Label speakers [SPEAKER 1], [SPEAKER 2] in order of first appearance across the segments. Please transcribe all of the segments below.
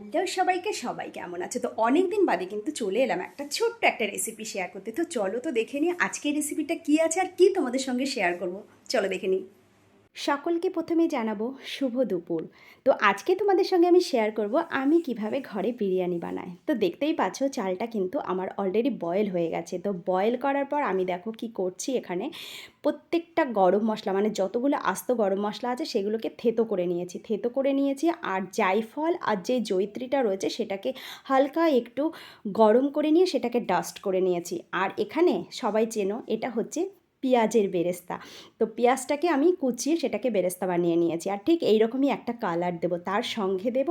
[SPEAKER 1] Hello সবাইকে, সবাই কেমন আছে? তো অনেক দিন বাদে কিন্তু চলে এলাম একটা ছোট্ট একটা রেসিপি শেয়ার করতে। তো চলো তো দেখে নিই আজকের রেসিপিটা কী আছে আর কী তোমাদের সঙ্গে শেয়ার করব। চলো দেখে নিই। সকলকে প্রথমে জানাবো শুভ দুপুর। তো আজকে তোমাদের সঙ্গে আমি শেয়ার করব আমি কিভাবে ঘরে বিরিয়ানি বানাই। তো দেখতেই পাচ্ছ চালটা কিন্তু আমার অলরেডি বয়েল হয়ে গেছে। তো বয়েল করার পর আমি দেখো কি করছি, এখানে প্রত্যেকটা গরম মশলা মানে যতগুলো আস্ত গরম মশলা আছে সেগুলোকে থেতো করে নিয়েছি আর জায়ফল আর যে জয়িত্রীটা রয়েছে সেটাকে হালকা একটু গরম করে নিয়ে সেটাকে ডাস্ট করে নিয়েছি। আর এখানে সবাই চেনো, এটা হচ্ছে পেঁয়াজের বেরেস্তা। তো পেঁয়াজটাকে আমি কুচিয়ে সেটাকে বেরেস্তা বানিয়ে নিয়েছি আর ঠিক এইরকমই একটা কালার দেব। তার সঙ্গে দেব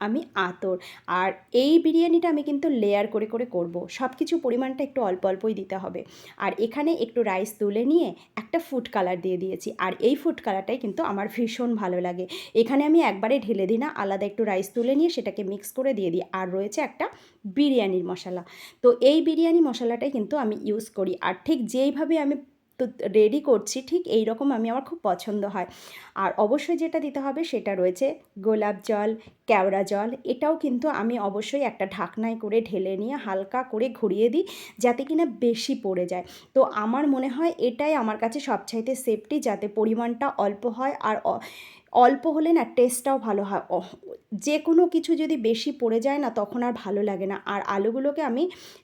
[SPEAKER 1] আমি আতর। আর এই বিরিয়ানিটা আমি কিন্তু লেয়ার করে করে করব, সব কিছু পরিমাণটা একটু অল্প অল্পই দিতে হবে। আর এখানে একটু রাইস তুলে নিয়ে একটা ফুড কালার দিয়ে দিয়েছি, আর এই ফুড কালারটাই কিন্তু আমার ভীষণ ভালো লাগে। এখানে আমি একবারে ঢেলে দিই না, আলাদা একটু রাইস তুলে নিয়ে সেটাকে মিক্স করে দিয়ে দিই। আর রয়েছে একটা বিরিয়ানির মশলা। তো এই বিরিয়ানি মশলাটাই কিন্তু আমি ইউজ করি, আর ঠিক যেইভাবে আমি তো রেডি করছি ঠিক এই রকম আমার খুব পছন্দ হয়। আর অবশ্যই যেটা দিতে হবে সেটা রয়েছে গোলাপ জল, কেওড়া জল। এটাও কিন্তু আমি অবশ্যই একটা ঢাকনায় করে ঢেলে নিয়ে হালকা করে ঘুরিয়ে দিই যাতে কিনা বেশি পড়ে যায়। তো আমার মনে হয় এটাই আমার কাছে সবচাইতে সেফটি, যাতে পরিমাণটা অল্প হয় আর অল্প হলে না টেস্টটাও ভালো হয়। যে কোনো কিছু যদি বেশি পড়ে যায় না তখন আর ভালো লাগে না। আর আলুগুলোকে আমি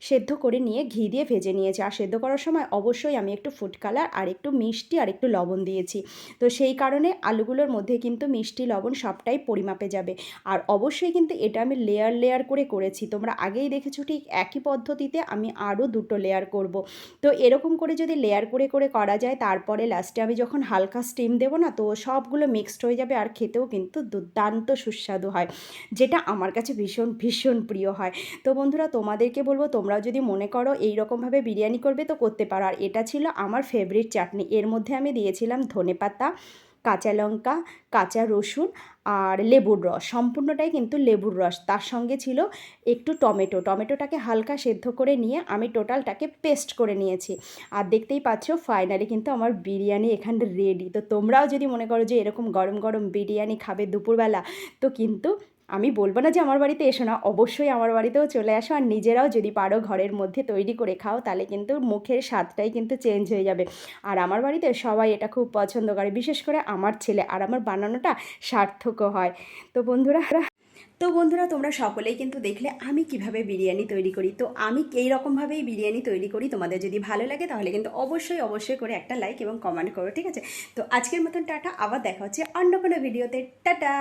[SPEAKER 1] সেদ্ধ করে নিয়ে ঘি দিয়ে ভেজে নিয়েছি, আর সেদ্ধ করার সময় অবশ্যই আমি একটু ফুড কালার আর একটু মিষ্টি আর একটু লবণ দিয়েছি। তো সেই কারণে আলুগুলোর মধ্যে কিন্তু মিষ্টি লবণ সবটাই পরিমাপে যাবে। আর অবশ্যই কিন্তু এটা আমি লেয়ার লেয়ার করে করেছি, তোমরা আগেই দেখেছো ঠিক একই পদ্ধতিতে আমি আরও দুটো লেয়ার করব। তো এরকম করে যদি লেয়ার করে করে করা যায় তারপরে লাস্টে আমি যখন হালকা স্টিম দেবো না তো সবগুলো মিক্সড হয়ে যাবে আর খেতেও কিন্তু দুর্দান্ত সুস্বাদু হয়, যেটা আমার কাছে ভীষণ ভীষণ প্রিয় হয়। তো বন্ধুরা তোমাদেরকে বলবো তোমরাও যদি মনে করো এই রকমভাবে বিরিয়ানি করবে তো করতে পারো। আর এটা ছিল আমার ফেভারিট চাটনি, এর মধ্যে আমি দিয়েছিলাম ধনেপাতা, কাঁচা লঙ্কা, কাঁচা রসুন আর লেবুর রস, সম্পূর্ণটাই কিন্তু লেবুর রস। তার সঙ্গে ছিল একটু টমেটোটাকে হালকা সেদ্ধ করে নিয়ে আমি টোটালটাকে পেস্ট করে নিয়েছি। আর দেখতেই পাচ্ছ ফাইনালি কিন্তু আমার বিরিয়ানি এখানে রেডি। তো তোমরাও যদি মনে করো যে এরকম গরম গরম বিরিয়ানি খাবে দুপুরবেলা, তো কিন্তু আমি বলবো না যে আমার বাড়িতে এসো না, অবশ্যই আমার বাড়িতেও চলে আসো। আর নিজেরাও যদি পারো ঘরের মধ্যে তৈরি করে খাও তাহলে কিন্তু মুখের স্বাদটাই কিন্তু চেঞ্জ হয়ে যাবে। আর আমার বাড়িতে সবাই এটা খুব পছন্দ করে, বিশেষ করে আমার ছেলে। আর আমার বানানোটা সার্থকও হয়। তো বন্ধুরা তোমরা সকলেই কিন্তু দেখলে আমি কিভাবে বিরিয়ানি তৈরি করি। তো আমি এই রকমভাবেই বিরিয়ানি তৈরি করি। তোমাদের যদি ভালো লাগে তাহলে কিন্তু অবশ্যই অবশ্যই করে একটা লাইক এবং কমেন্ট করো, ঠিক আছে? তো আজকের মতন টাটা, আবার দেখা হচ্ছে অন্য কোনো ভিডিওতে। টাটা।